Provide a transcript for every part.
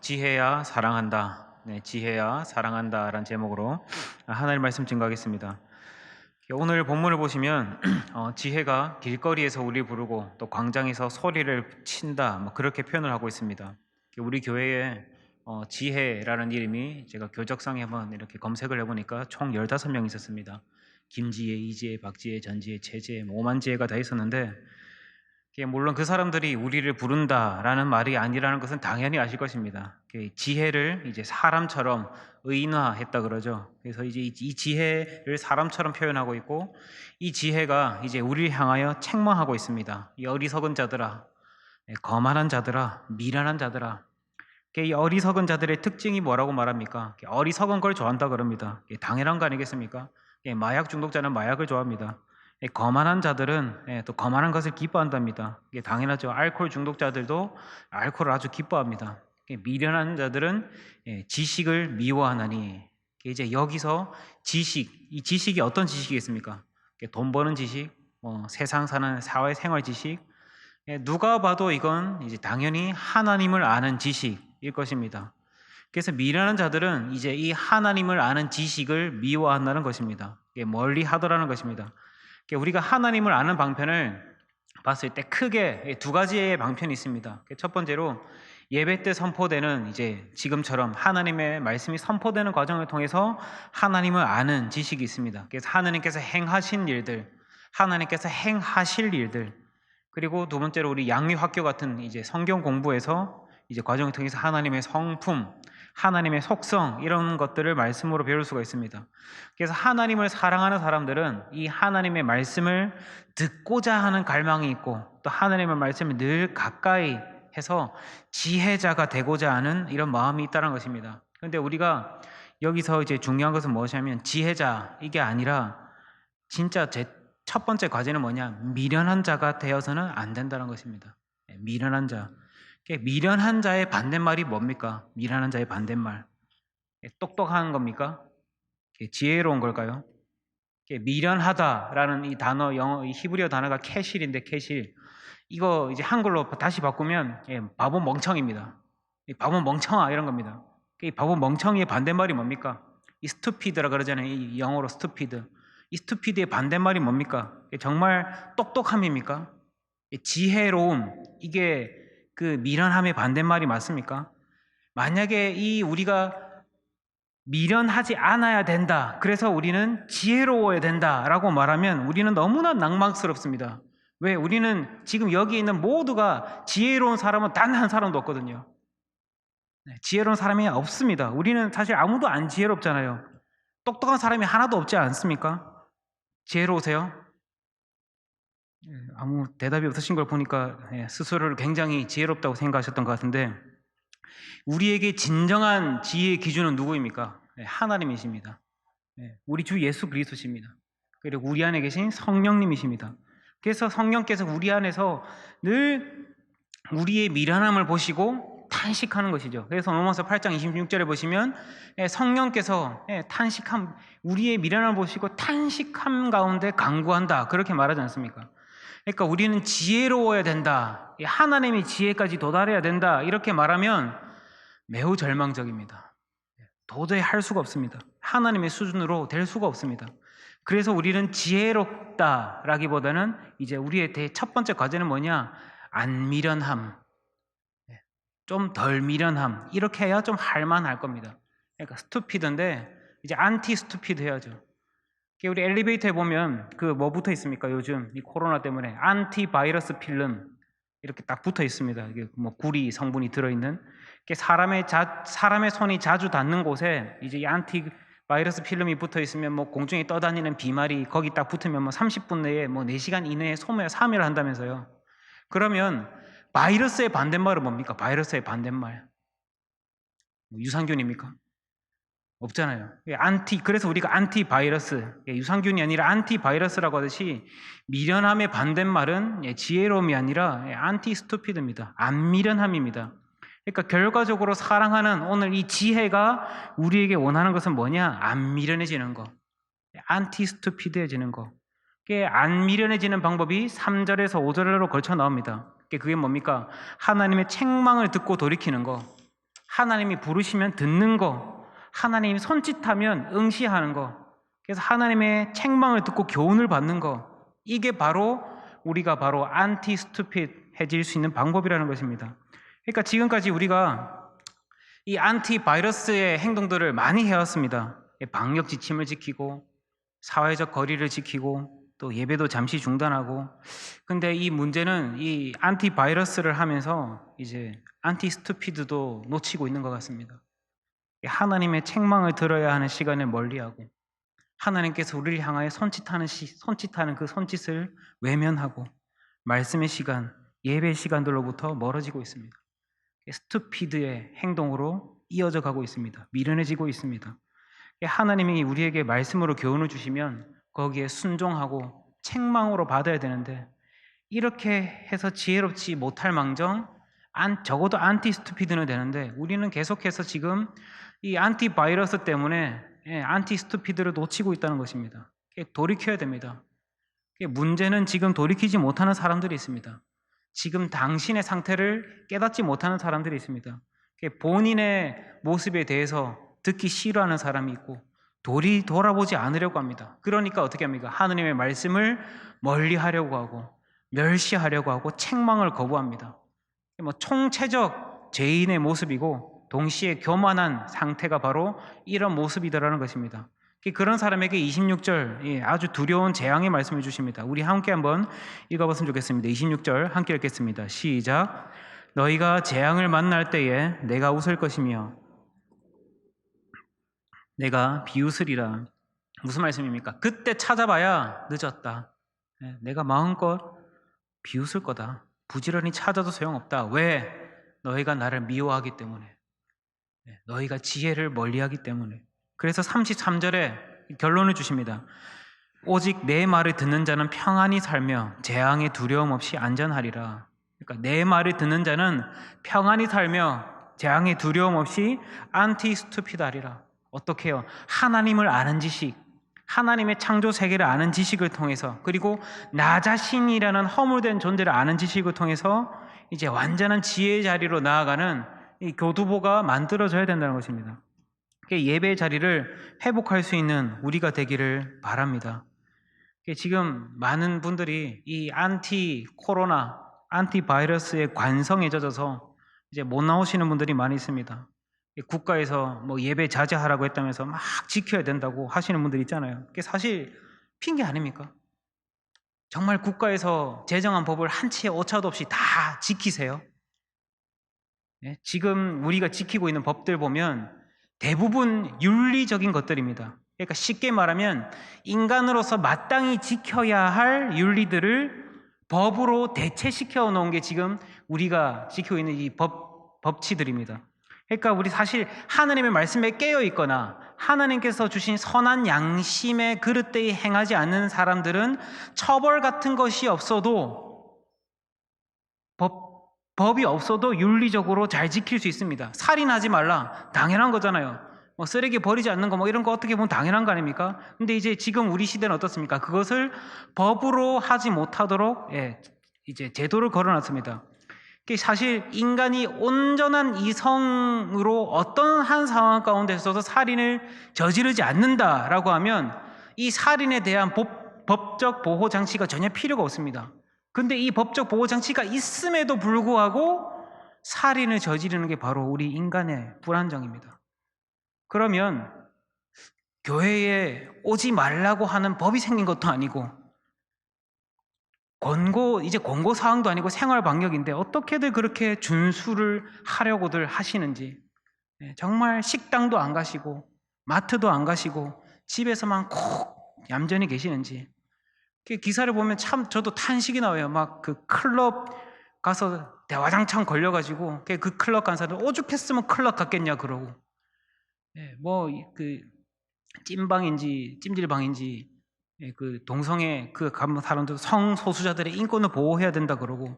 지혜야 사랑한다. 네, 지혜야 사랑한다라는 제목으로 하나님 말씀 증거하겠습니다. 오늘 본문을 보시면 지혜가 길거리에서 우리 부르고 또 광장에서 소리를 친다, 뭐 그렇게 표현을 하고 있습니다. 우리 교회에 지혜라는 이름이 제가 교적상에 한번 이렇게 검색을 해보니까 총 15명 있었습니다. 김지혜, 이지혜, 박지혜, 전지혜, 최지혜, 뭐 오만지혜가 다 있었는데, 물론 그 사람들이 우리를 부른다라는 말이 아니라는 것은 당연히 아실 것입니다. 지혜를 이제 사람처럼 의인화했다 그러죠. 그래서 이제 이 지혜를 사람처럼 표현하고 있고, 이 지혜가 이제 우리를 향하여 책망하고 있습니다. 이 어리석은 자들아, 거만한 자들아, 미련한 자들아. 이 어리석은 자들의 특징이 뭐라고 말합니까? 어리석은 걸 좋아한다 그럽니다. 당연한 거 아니겠습니까? 마약 중독자는 마약을 좋아합니다. 거만한 자들은 또 거만한 것을 기뻐한답니다. 이게 당연하죠. 알코올 중독자들도 알코올을 아주 기뻐합니다. 미련한 자들은 지식을 미워하나니. 이제 여기서 지식, 이 지식이 어떤 지식이겠습니까? 돈 버는 지식, 세상 사는 사회생활 지식. 누가 봐도 이건 이제 당연히 하나님을 아는 지식일 것입니다. 그래서 미련한 자들은 이제 이 하나님을 아는 지식을 미워한다는 것입니다. 멀리 하더라는 것입니다. 우리가 하나님을 아는 방편을 봤을 때 크게 두 가지의 방편이 있습니다. 첫 번째로 예배 때 선포되는 이제 지금처럼 하나님의 말씀이 선포되는 과정을 통해서 하나님을 아는 지식이 있습니다. 그래서 하나님께서 행하신 일들, 하나님께서 행하실 일들, 그리고 두 번째로 우리 양육학교 같은 이제 성경 공부에서 이제 과정을 통해서 하나님의 성품, 하나님의 속성 이런 것들을 말씀으로 배울 수가 있습니다. 그래서 하나님을 사랑하는 사람들은 이 하나님의 말씀을 듣고자 하는 갈망이 있고, 또 하나님의 말씀을 늘 가까이 해서 지혜자가 되고자 하는 이런 마음이 있다는 것입니다. 그런데 우리가 여기서 이제 중요한 것은 무엇이냐면 지혜자 이게 아니라 진짜 제 첫 번째 과제는 뭐냐? 미련한 자가 되어서는 안 된다는 것입니다. 미련한 자. 미련한 자의 반대말이 뭡니까? 미련한 자의 반대말. 똑똑한 겁니까? 지혜로운 걸까요? 미련하다라는 이 단어, 영어, 이 히브리어 단어가 캐실인데, 캐실. 이거 이제 한글로 다시 바꾸면 바보 멍청입니다. 바보 멍청아 이런 겁니다. 이 바보 멍청이의 반대말이 뭡니까? 이 스투피드라 그러잖아요. 이 영어로 스투피드. 이 스투피드의 반대말이 뭡니까? 정말 똑똑함입니까? 지혜로움. 이게 그 미련함의 반대말이 맞습니까? 만약에 이 우리가 미련하지 않아야 된다, 그래서 우리는 지혜로워야 된다라고 말하면 우리는 너무나 낭만스럽습니다. 왜? 우리는 지금 여기 있는 모두가 지혜로운 사람은 단 한 사람도 없거든요. 지혜로운 사람이 없습니다. 우리는 사실 아무도 안 지혜롭잖아요. 똑똑한 사람이 하나도 없지 않습니까? 지혜로우세요? 아무 대답이 없으신 걸 보니까 스스로를 굉장히 지혜롭다고 생각하셨던 것 같은데, 우리에게 진정한 지혜의 기준은 누구입니까? 하나님이십니다. 우리 주 예수 그리스도십니다. 그리고 우리 안에 계신 성령님이십니다. 그래서 성령께서 우리 안에서 늘 우리의 미련함을 보시고 탄식하는 것이죠. 그래서 로마서 8장 26절에 보시면 성령께서 탄식함, 우리의 미련함을 보시고 탄식함 가운데 간구한다, 그렇게 말하지 않습니까? 그러니까 우리는 지혜로워야 된다, 하나님의 지혜까지 도달해야 된다, 이렇게 말하면 매우 절망적입니다. 도저히 할 수가 없습니다. 하나님의 수준으로 될 수가 없습니다. 그래서 우리는 지혜롭다라기보다는 이제 우리의 첫 번째 과제는 뭐냐? 안 미련함, 좀 덜 미련함, 이렇게 해야 좀 할만할 겁니다. 그러니까 스투피드인데 이제 안티 스투피드 해야죠. 우리 엘리베이터에 보면 그 뭐 붙어 있습니까? 요즘 이 코로나 때문에 안티바이러스 필름 이렇게 딱 붙어 있습니다. 이게 뭐 구리 성분이 들어있는. 사람의 손이 자주 닿는 곳에 이제 이 안티바이러스 필름이 붙어 있으면 뭐 공중에 떠다니는 비말이 거기 딱 붙으면 뭐 30분 내에 뭐 4시간 이내에 사멸을 한다면서요. 그러면 바이러스의 반대말은 뭡니까? 바이러스의 반대말. 유산균입니까? 없잖아요. 그래서 우리가 안티바이러스, 유산균이 아니라 안티바이러스라고 하듯이 미련함의 반대말은 지혜로움이 아니라 안티스투피드입니다. 안 미련함입니다. 그러니까 결과적으로 사랑하는 오늘 이 지혜가 우리에게 원하는 것은 뭐냐? 안 미련해지는 거. 안티스투피드해지는 거. 안 미련해지는 방법이 3절에서 5절로 걸쳐 나옵니다. 그게 뭡니까? 하나님의 책망을 듣고 돌이키는 거. 하나님이 부르시면 듣는 거, 하나님이 손짓하면 응시하는 거, 그래서 하나님의 책망을 듣고 교훈을 받는 거, 이게 바로 우리가 바로 안티 스투핏해질 수 있는 방법이라는 것입니다. 그러니까 지금까지 우리가 이 안티 바이러스의 행동들을 많이 해왔습니다. 방역 지침을 지키고 사회적 거리를 지키고 또 예배도 잠시 중단하고. 근데 이 문제는 이 안티 바이러스를 하면서 이제 안티 스투피드도 놓치고 있는 것 같습니다. 하나님의 책망을 들어야 하는 시간을 멀리하고 하나님께서 우리를 향하여 손짓하는 그 손짓을 외면하고 말씀의 시간, 예배의 시간들로부터 멀어지고 있습니다. 스투피드의 행동으로 이어져 가고 있습니다. 미련해지고 있습니다. 하나님이 우리에게 말씀으로 교훈을 주시면 거기에 순종하고 책망으로 받아야 되는데, 이렇게 해서 지혜롭지 못할 망정 적어도 안티 스투피드는 되는데 우리는 계속해서 지금 이 안티 바이러스 때문에 안티 스투피드를 놓치고 있다는 것입니다. 돌이켜야 됩니다. 문제는 지금 돌이키지 못하는 사람들이 있습니다. 지금 당신의 상태를 깨닫지 못하는 사람들이 있습니다. 본인의 모습에 대해서 듣기 싫어하는 사람이 있고 돌아보지 않으려고 합니다. 그러니까 어떻게 합니까? 하나님의 말씀을 멀리하려고 하고 멸시하려고 하고 책망을 거부합니다. 총체적 죄인의 모습이고 동시에 교만한 상태가 바로 이런 모습이더라는 것입니다. 그런 사람에게 26절 아주 두려운 재앙의 말씀을 주십니다. 우리 함께 한번 읽어봤으면 좋겠습니다. 26절 함께 읽겠습니다. 시작. 너희가 재앙을 만날 때에 내가 웃을 것이며 내가 비웃으리라. 무슨 말씀입니까? 그때 찾아봐야 늦었다. 내가 마음껏 비웃을 거다. 부지런히 찾아도 소용없다. 왜? 너희가 나를 미워하기 때문에. 너희가 지혜를 멀리하기 때문에. 그래서 33절에 결론을 주십니다. 오직 내 말을 듣는 자는 평안히 살며 재앙에 두려움 없이 안전하리라. 그러니까 내 말을 듣는 자는 평안히 살며 재앙에 두려움 없이 안티 스투피드하리라. 어떻게 해요? 하나님을 아는 지식, 하나님의 창조 세계를 아는 지식을 통해서, 그리고 나 자신이라는 허물된 존재를 아는 지식을 통해서 이제 완전한 지혜의 자리로 나아가는 이 교두보가 만들어져야 된다는 것입니다. 예배의 자리를 회복할 수 있는 우리가 되기를 바랍니다. 지금 많은 분들이 이 안티 코로나, 안티 바이러스의 관성에 젖어서 이제 못 나오시는 분들이 많이 있습니다. 국가에서 뭐 예배 자제하라고 했다면서 막 지켜야 된다고 하시는 분들 있잖아요. 그게 사실 핑계 아닙니까? 정말 국가에서 제정한 법을 한 치의 오차도 없이 다 지키세요? 지금 우리가 지키고 있는 법들 보면 대부분 윤리적인 것들입니다. 그러니까 쉽게 말하면 인간으로서 마땅히 지켜야 할 윤리들을 법으로 대체시켜 놓은 게 지금 우리가 지키고 있는 이 법치들입니다. 그러니까 우리 사실 하나님의 말씀에 깨어 있거나 하나님께서 주신 선한 양심의 그릇되이 행하지 않는 사람들은 처벌 같은 것이 없어도 법이 없어도 윤리적으로 잘 지킬 수 있습니다. 살인하지 말라, 당연한 거잖아요. 쓰레기 버리지 않는 거 이런 거 어떻게 보면 당연한 거 아닙니까? 근데 이제 지금 우리 시대는 어떻습니까? 그것을 법으로 하지 못하도록 이제 제도를 걸어놨습니다. 사실 인간이 온전한 이성으로 어떤 한 상황 가운데서도 살인을 저지르지 않는다라고 하면 이 살인에 대한 법적 보호 장치가 전혀 필요가 없습니다. 근데 이 법적 보호 장치가 있음에도 불구하고 살인을 저지르는 게 바로 우리 인간의 불안정입니다. 그러면 교회에 오지 말라고 하는 법이 생긴 것도 아니고 이제 권고 사항도 아니고 생활 방역인데 어떻게들 그렇게 준수를 하려고들 하시는지, 정말 식당도 안 가시고 마트도 안 가시고 집에서만 콕 얌전히 계시는지. 기사를 보면 참 저도 탄식이 나와요. 막 그 클럽 가서 대화장창 걸려가지고 그 클럽 간 사람들 오죽했으면 클럽 갔겠냐 그러고, 뭐 그 찜방인지 찜질방인지 그 동성애 그 사람들 성소수자들의 인권을 보호해야 된다 그러고,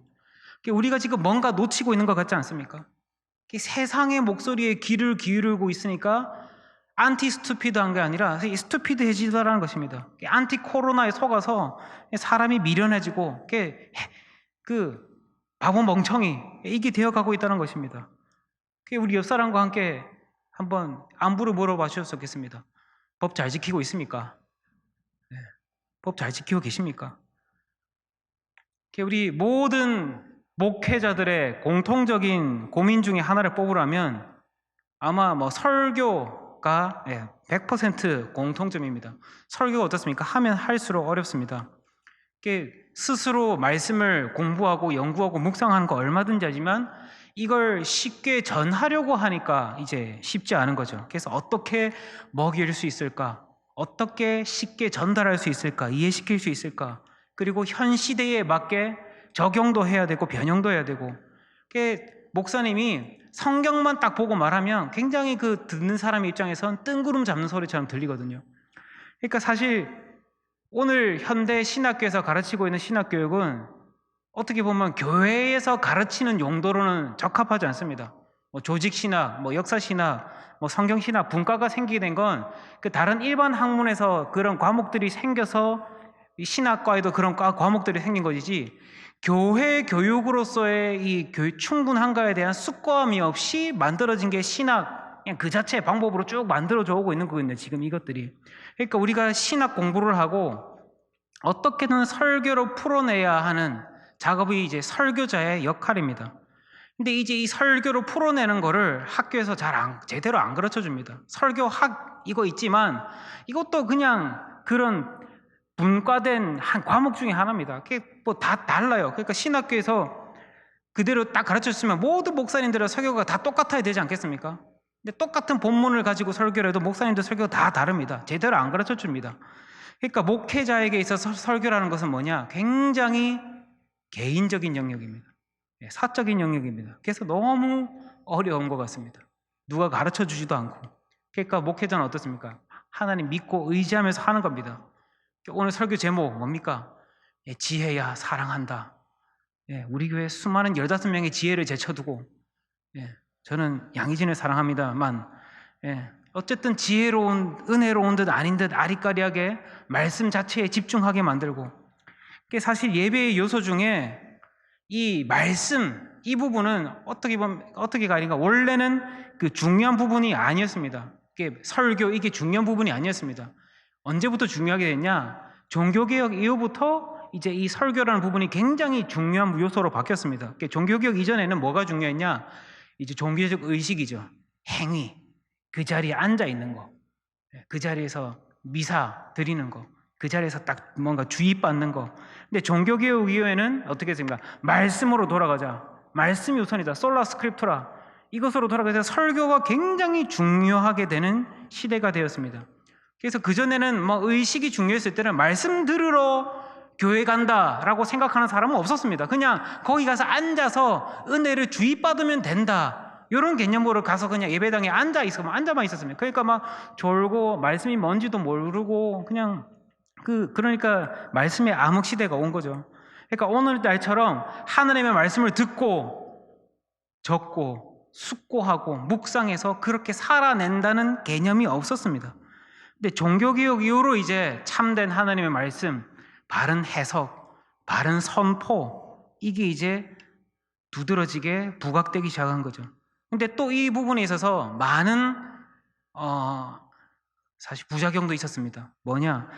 우리가 지금 뭔가 놓치고 있는 것 같지 않습니까? 세상의 목소리에 귀를 기울이고 있으니까 안티 스투피드한 게 아니라 스투피드해지다라는 것입니다. 안티 코로나에 속아서 사람이 미련해지고 그 바보 멍청이 이게 되어가고 있다는 것입니다. 우리 옆 사람과 함께 한번 안부를 물어봐 주셨겠습니다. 법 잘 지키고 있습니까? 네. 법 잘 지키고 계십니까? 우리 모든 목회자들의 공통적인 고민 중에 하나를 뽑으라면 아마 설교가 100% 공통점입니다. 설교가 어떻습니까? 하면 할수록 어렵습니다. 스스로 말씀을 공부하고 연구하고 묵상하는 거 얼마든지 하지만 이걸 쉽게 전하려고 하니까 이제 쉽지 않은 거죠. 그래서 어떻게 먹일 수 있을까? 어떻게 쉽게 전달할 수 있을까? 이해시킬 수 있을까? 그리고 현 시대에 맞게 적용도 해야 되고 변형도 해야 되고. 목사님이 성경만 딱 보고 말하면 굉장히 그 듣는 사람 입장에선 뜬구름 잡는 소리처럼 들리거든요. 그러니까 사실 오늘 현대 신학교에서 가르치고 있는 신학교육은 어떻게 보면 교회에서 가르치는 용도로는 적합하지 않습니다. 조직신학, 역사신학, 성경신학, 분과가 생기게 된 건 그 다른 일반 학문에서 그런 과목들이 생겨서 신학과에도 그런 과목들이 생긴 것이지 교회 교육으로서의 이 충분한가에 대한 숙고함이 없이 만들어진 게 신학 그냥 그 자체의 방법으로 쭉 만들어져 오고 있는 거거든요. 지금 이것들이. 그러니까 우리가 신학 공부를 하고 어떻게든 설교로 풀어내야 하는 작업이 이제 설교자의 역할입니다. 근데 이제 이 설교로 풀어내는 거를 학교에서 제대로 안 가르쳐 줍니다. 설교학 이거 있지만 이것도 그냥 그런 분과된 한 과목 중에 하나입니다. 그게 다 달라요. 그러니까 신학교에서 그대로 딱 가르쳤으면 모든 목사님들의 설교가 다 똑같아야 되지 않겠습니까? 근데 똑같은 본문을 가지고 설교를 해도 목사님들 설교가 다 다릅니다. 제대로 안 가르쳐 줍니다. 그러니까 목회자에게 있어서 설교라는 것은 뭐냐? 굉장히 개인적인 영역입니다. 사적인 영역입니다. 그래서 너무 어려운 것 같습니다. 누가 가르쳐 주지도 않고. 그러니까 목회자는 어떻습니까? 하나님 믿고 의지하면서 하는 겁니다. 오늘 설교 제목 뭡니까? 지혜야 사랑한다. 우리 교회 수많은 15명의 지혜를 제쳐두고 저는 양희진을 사랑합니다만 어쨌든 지혜로운 은혜로운 듯 아닌 듯 아리까리하게 말씀 자체에 집중하게 만들고 사실 예배의 요소 중에 이 말씀 이 부분은 어떻게가 아닌가 원래는 그 중요한 부분이 아니었습니다. 설교 이게 중요한 부분이 아니었습니다. 언제부터 중요하게 됐냐? 종교개혁 이후부터 이제 이 설교라는 부분이 굉장히 중요한 요소로 바뀌었습니다. 종교개혁 이전에는 뭐가 중요했냐? 이제 종교적 의식이죠. 행위, 그 자리에 앉아 있는 거, 그 자리에서 미사 드리는 거, 그 자리에서 딱 뭔가 주입받는 거. 근데 종교개혁 이후에는 어떻게 했습니까? 말씀으로 돌아가자. 말씀이 우선이다. 솔라 스크립투라. 이것으로 돌아가서 설교가 굉장히 중요하게 되는 시대가 되었습니다. 그래서 그전에는 의식이 중요했을 때는 말씀 들으러 교회 간다라고 생각하는 사람은 없었습니다. 그냥 거기 가서 앉아서 은혜를 주입받으면 된다. 이런 개념으로 가서 그냥 예배당에 앉아만 있었습니다. 그러니까 졸고 말씀이 뭔지도 모르고 그냥 그러니까 말씀의 암흑 시대가 온 거죠. 그러니까 오늘날처럼 하나님의 말씀을 듣고 적고 숙고하고 묵상해서 그렇게 살아낸다는 개념이 없었습니다. 근데 종교개혁 이후로 이제 참된 하나님의 말씀, 바른 해석, 바른 선포 이게 이제 두드러지게 부각되기 시작한 거죠. 근데 또 이 부분에 있어서 많은 사실 부작용도 있었습니다. 뭐냐?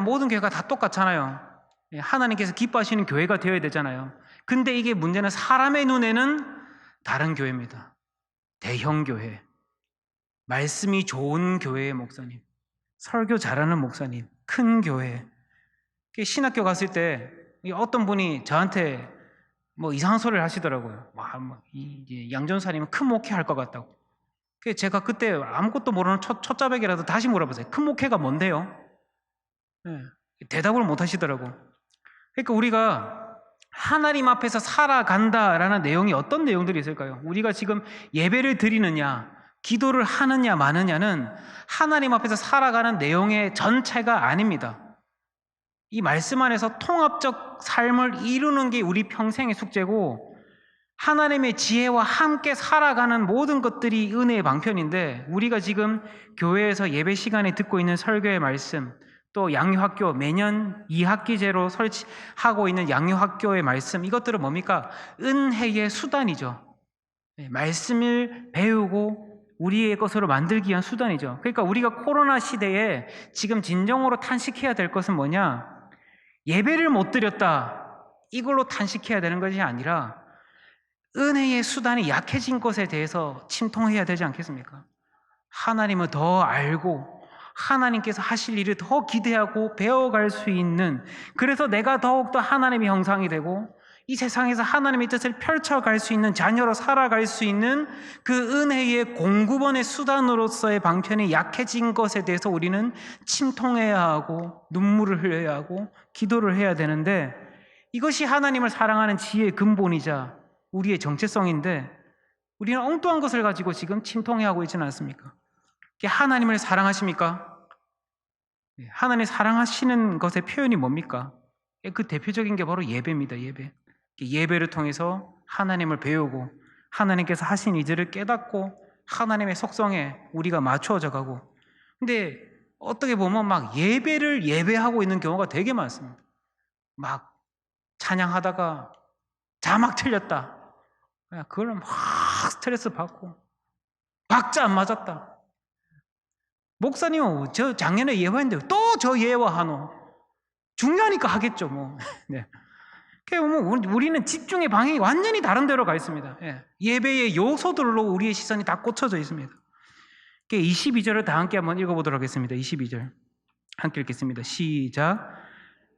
모든 교회가 다 똑같잖아요. 하나님께서 기뻐하시는 교회가 되어야 되잖아요. 근데 이게 문제는 사람의 눈에는 다른 교회입니다. 대형 교회, 말씀이 좋은 교회의 목사님, 설교 잘하는 목사님, 큰 교회. 신학교 갔을 때 어떤 분이 저한테 이상한 소리를 하시더라고요. 양전사님은 큰 목회할 것 같다고. 제가 그때 아무것도 모르는 초짜백이라도 다시 물어보세요. 큰 목회가 뭔데요? 대답을 못 하시더라고. 그러니까 우리가 하나님 앞에서 살아간다라는 내용이 어떤 내용들이 있을까요? 우리가 지금 예배를 드리느냐, 기도를 하느냐 마느냐는 하나님 앞에서 살아가는 내용의 전체가 아닙니다. 이 말씀 안에서 통합적 삶을 이루는 게 우리 평생의 숙제고 하나님의 지혜와 함께 살아가는 모든 것들이 은혜의 방편인데 우리가 지금 교회에서 예배 시간에 듣고 있는 설교의 말씀 또 양육학교 매년 2학기제로 설치하고 있는 양육학교의 말씀 이것들은 뭡니까? 은혜의 수단이죠. 말씀을 배우고 우리의 것으로 만들기 위한 수단이죠. 그러니까 우리가 코로나 시대에 지금 진정으로 탄식해야 될 것은 뭐냐? 예배를 못 드렸다, 이걸로 탄식해야 되는 것이 아니라 은혜의 수단이 약해진 것에 대해서 침통해야 되지 않겠습니까? 하나님을 더 알고 하나님께서 하실 일을 더 기대하고 배워갈 수 있는, 그래서 내가 더욱더 하나님의 형상이 되고 이 세상에서 하나님의 뜻을 펼쳐갈 수 있는 자녀로 살아갈 수 있는 그 은혜의 공급원의 수단으로서의 방편이 약해진 것에 대해서 우리는 침통해야 하고 눈물을 흘려야 하고 기도를 해야 되는데, 이것이 하나님을 사랑하는 지혜의 근본이자 우리의 정체성인데 우리는 엉뚱한 것을 가지고 지금 침통해하고 있지는 않습니까? 하나님을 사랑하십니까? 하나님 사랑하시는 것의 표현이 뭡니까? 그 대표적인 게 바로 예배입니다. 예배를 통해서 하나님을 배우고 하나님께서 하신 이들을 깨닫고 하나님의 속성에 우리가 맞추어져 가고, 근데 어떻게 보면 막 예배를 예배하고 있는 경우가 되게 많습니다. 막 찬양하다가 자막 틀렸다, 그걸 막 스트레스 받고 박자 안 맞았다, 목사님 저 작년에 예화했는데 또 저 예화하노, 중요하니까 하겠죠 뭐. 네. 우리는 집중의 방향이 완전히 다른 데로 가 있습니다. 예배의 요소들로 우리의 시선이 다 꽂혀져 있습니다. 22절을 다 함께 한번 읽어보도록 하겠습니다. 22절 함께 읽겠습니다. 시작.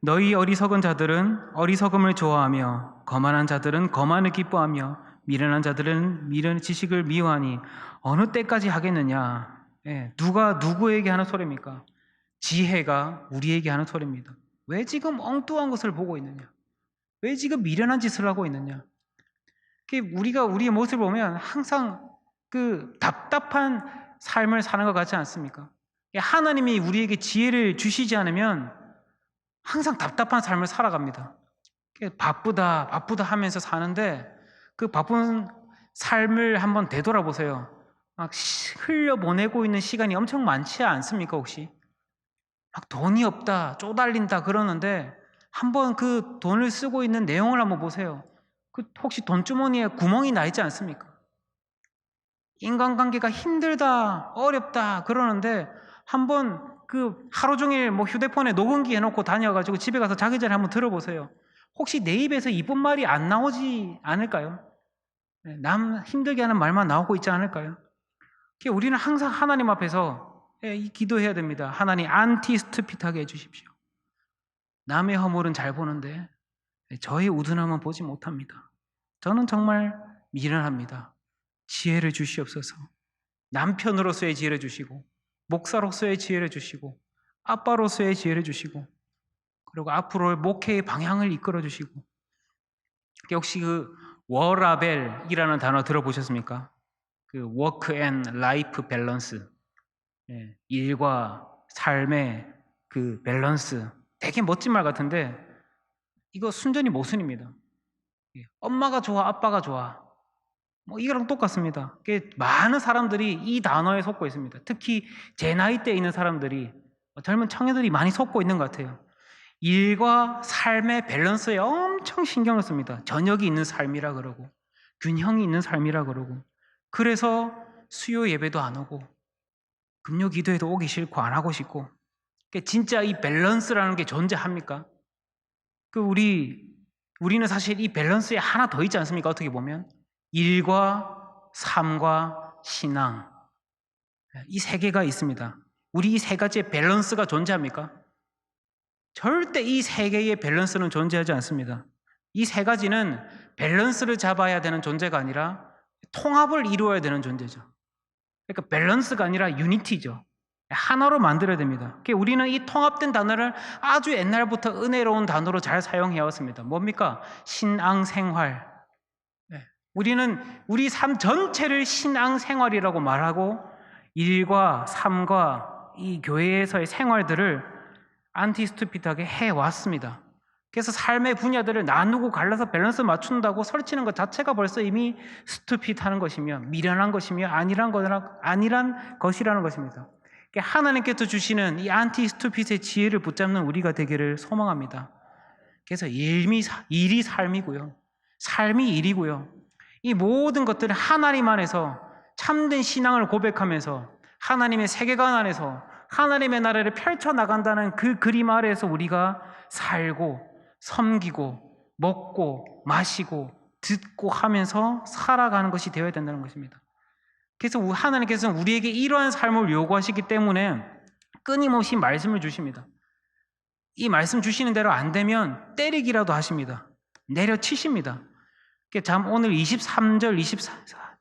너희 어리석은 자들은 어리석음을 좋아하며 거만한 자들은 거만을 기뻐하며 미련한 자들은 미련의 지식을 미워하니 어느 때까지 하겠느냐. 누가 누구에게 하는 소리입니까? 지혜가 우리에게 하는 소리입니다. 왜 지금 엉뚱한 것을 보고 있느냐? 왜 지금 미련한 짓을 하고 있느냐? 우리가 우리의 모습을 보면 항상 그 답답한 삶을 사는 것 같지 않습니까? 하나님이 우리에게 지혜를 주시지 않으면 항상 답답한 삶을 살아갑니다. 바쁘다 하면서 사는데 그 바쁜 삶을 한번 되돌아보세요. 막 흘려보내고 있는 시간이 엄청 많지 않습니까? 혹시 막 돈이 없다, 쪼달린다 그러는데 한번 그 돈을 쓰고 있는 내용을 한번 보세요. 혹시 돈주머니에 구멍이 나 있지 않습니까? 인간관계가 힘들다, 어렵다 그러는데 한번 그 하루 종일 뭐 휴대폰에 녹음기 해놓고 다녀가지고 집에 가서 자기 전에 한번 들어보세요. 혹시 내 입에서 이쁜 말이 안 나오지 않을까요? 남 힘들게 하는 말만 나오고 있지 않을까요? 우리는 항상 하나님 앞에서 기도해야 됩니다. 하나님 안티스투핏하게 해주십시오. 남의 허물은 잘 보는데 저의 우둔함은 보지 못합니다. 저는 정말 미련합니다. 지혜를 주시옵소서. 남편으로서의 지혜를 주시고 목사로서의 지혜를 주시고 아빠로서의 지혜를 주시고 그리고 앞으로의 목회의 방향을 이끌어 주시고. 혹시 그 워라벨이라는 단어 들어보셨습니까? 그 워크 앤 라이프 밸런스, 일과 삶의 그 밸런스, 되게 멋진 말 같은데 이거 순전히 모순입니다. 엄마가 좋아, 아빠가 좋아, 뭐 이거랑 똑같습니다. 많은 사람들이 이 단어에 속고 있습니다. 특히 제 나이대에 있는 사람들이, 젊은 청년들이 많이 속고 있는 것 같아요. 일과 삶의 밸런스에 엄청 신경을 씁니다. 저녁이 있는 삶이라 그러고 균형이 있는 삶이라 그러고, 그래서 수요 예배도 안 오고 금요 기도에도 오기 싫고 안 하고 싶고. 진짜 이 밸런스라는 게 존재합니까? 우리는 사실 이 밸런스에 하나 더 있지 않습니까? 어떻게 보면 일과 삶과 신앙, 이 세 개가 있습니다. 우리 이 세 가지의 밸런스가 존재합니까? 절대 이 세 개의 밸런스는 존재하지 않습니다. 이 세 가지는 밸런스를 잡아야 되는 존재가 아니라 통합을 이루어야 되는 존재죠. 그러니까 밸런스가 아니라 유니티죠. 하나로 만들어야 됩니다. 우리는 이 통합된 단어를 아주 옛날부터 은혜로운 단어로 잘 사용해왔습니다. 뭡니까? 신앙생활. 우리는 우리 삶 전체를 신앙생활이라고 말하고 일과 삶과 이 교회에서의 생활들을 안티스투핏하게 해왔습니다. 그래서 삶의 분야들을 나누고 갈라서 밸런스 맞춘다고 설치는 것 자체가 벌써 이미 스투핏하는 것이며 미련한 것이며 아니란 것이라는 것입니다. 하나님께서 주시는 이 안티스투핏의 지혜를 붙잡는 우리가 되기를 소망합니다. 그래서 일이 삶이고요, 삶이 일이고요, 이 모든 것들은 하나님 안에서 참된 신앙을 고백하면서 하나님의 세계관 안에서 하나님의 나라를 펼쳐나간다는 그 그림 아래에서 우리가 살고 섬기고 먹고 마시고 듣고 하면서 살아가는 것이 되어야 된다는 것입니다. 그래서 하나님께서는 우리에게 이러한 삶을 요구하시기 때문에 끊임없이 말씀을 주십니다. 이 말씀 주시는 대로 안 되면 때리기라도 하십니다. 내려치십니다. 오늘 23절,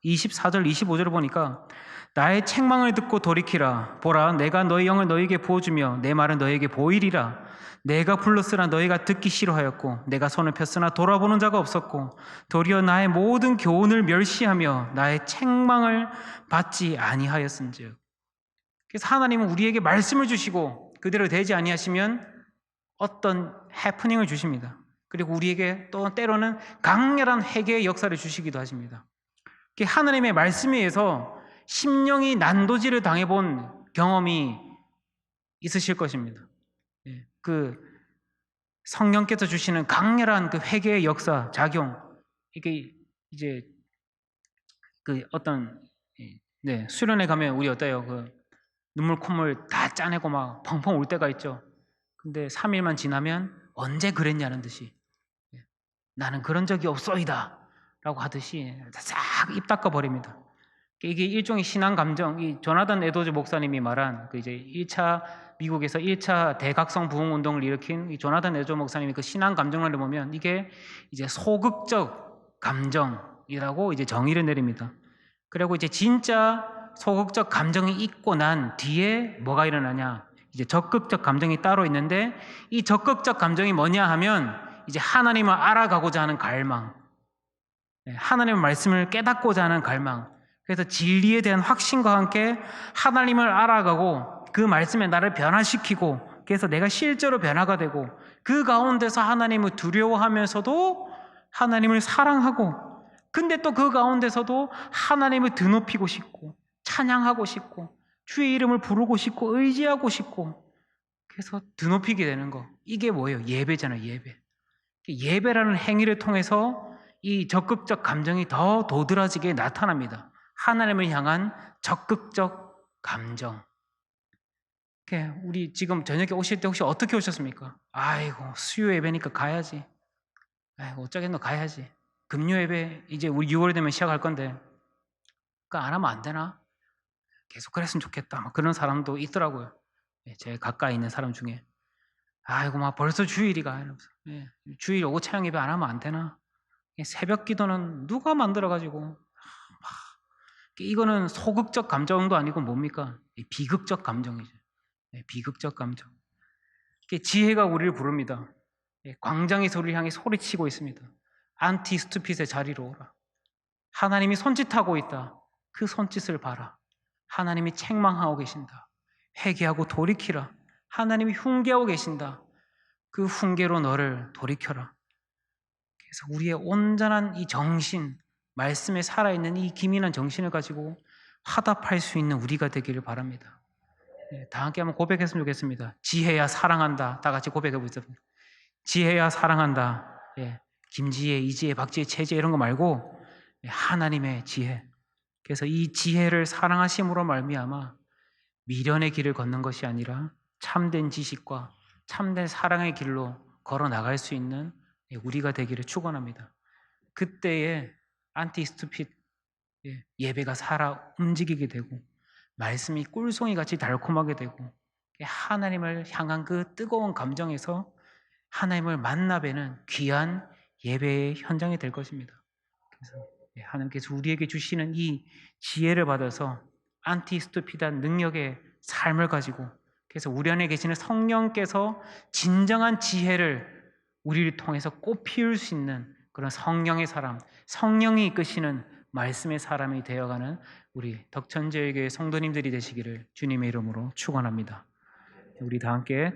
24절, 25절을 보니까 나의 책망을 듣고 돌이키라. 보라, 내가 너희 영을 너희에게 부어주며 내 말은 너희에게 보이리라. 내가 불렀으나 너희가 듣기 싫어하였고 내가 손을 폈으나 돌아보는 자가 없었고 도리어 나의 모든 교훈을 멸시하며 나의 책망을 받지 아니하였은즉. 그래서 하나님은 우리에게 말씀을 주시고 그대로 되지 아니하시면 어떤 해프닝을 주십니다. 그리고 우리에게 또 때로는 강렬한 회개의 역사를 주시기도 하십니다. 하나님의 말씀에 의해서 심령이 난도질을 당해본 경험이 있으실 것입니다. 그 성령께서 주시는 강렬한 그 회개의 역사, 작용, 이게 이제 그 어떤 수련회 가면 우리 어때요? 그 눈물 콧물 다 짜내고 막 펑펑 울 때가 있죠. 근데 3일만 지나면 언제 그랬냐는 듯이 나는 그런 적이 없소이다 라고 하듯이 싹 입 닦아 버립니다. 이게 일종의 신앙 감정, 이 조나단 에드워즈 목사님이 말한 그 이제 미국에서 1차 대각성 부흥 운동을 일으킨 이 조나단 에드워즈 목사님이 그 신앙 감정론을 보면 이게 이제 소극적 감정이라고 이제 정의를 내립니다. 그리고 이제 진짜 소극적 감정이 있고 난 뒤에 뭐가 일어나냐? 이제 적극적 감정이 따로 있는데 이 적극적 감정이 뭐냐 하면 이제 하나님을 알아가고자 하는 갈망, 하나님의 말씀을 깨닫고자 하는 갈망. 그래서 진리에 대한 확신과 함께 하나님을 알아가고 그 말씀에 나를 변화시키고 그래서 내가 실제로 변화가 되고 그 가운데서 하나님을 두려워하면서도 하나님을 사랑하고 근데 또 그 가운데서도 하나님을 드높이고 싶고 찬양하고 싶고 주의 이름을 부르고 싶고 의지하고 싶고 그래서 드높이게 되는 거. 이게 뭐예요? 예배잖아요. 예배라는 행위를 통해서 이 적극적 감정이 더 도드라지게 나타납니다. 하나님을 향한 적극적 감정. 우리 지금 저녁에 오실 때 혹시 어떻게 오셨습니까? 아이고 수요 예배니까 가야지. 아이고 어쩌겠노 가야지. 금요 예배 이제 우리 6월 되면 시작할 건데 그거 안 하면 안 되나? 계속 그랬으면 좋겠다. 막 그런 사람도 있더라고요. 제 가까이 있는 사람 중에 아이고 막 벌써 주일이가 이러면서 주일 오고 차영 예배 안 하면 안 되나? 새벽 기도는 누가 만들어가지고 이거는 소극적 감정도 아니고 뭡니까? 비극적 감정이죠. 비극적 감정. 지혜가 우리를 부릅니다. 광장에서 우리를 향해 소리치고 있습니다. 안티스투핏의 자리로 오라. 하나님이 손짓하고 있다. 그 손짓을 봐라. 하나님이 책망하고 계신다. 회개하고 돌이키라. 하나님이 훈계하고 계신다. 그 훈계로 너를 돌이켜라. 그래서 우리의 온전한 이 정신, 말씀에 살아있는 이 기민한 정신을 가지고 화답할 수 있는 우리가 되기를 바랍니다. 다 함께 한번 고백했으면 좋겠습니다. 지혜야 사랑한다. 다 같이 고백해 보세요. 지혜야 사랑한다. 김지혜, 이지혜, 박지혜, 최지혜 이런 거 말고 하나님의 지혜. 그래서 이 지혜를 사랑하심으로 말미암아 미련의 길을 걷는 것이 아니라 참된 지식과 참된 사랑의 길로 걸어 나갈 수 있는 우리가 되기를 축원합니다. 그때에 안티스투핏 예배가 살아 움직이게 되고 말씀이 꿀송이같이 달콤하게 되고 하나님을 향한 그 뜨거운 감정에서 하나님을 만나 뵈는 귀한 예배의 현장이 될 것입니다. 그래서 하나님께서 우리에게 주시는 이 지혜를 받아서 안티스투핏한 능력의 삶을 가지고 그래서 우리 안에 계시는 성령께서 진정한 지혜를 우리를 통해서 꽃피울 수 있는 그런 성령의 사람, 성령이 이끄시는 말씀의 사람이 되어가는 우리 덕천제일교회 성도님들이 되시기를 주님의 이름으로 축원합니다. 우리 다 함께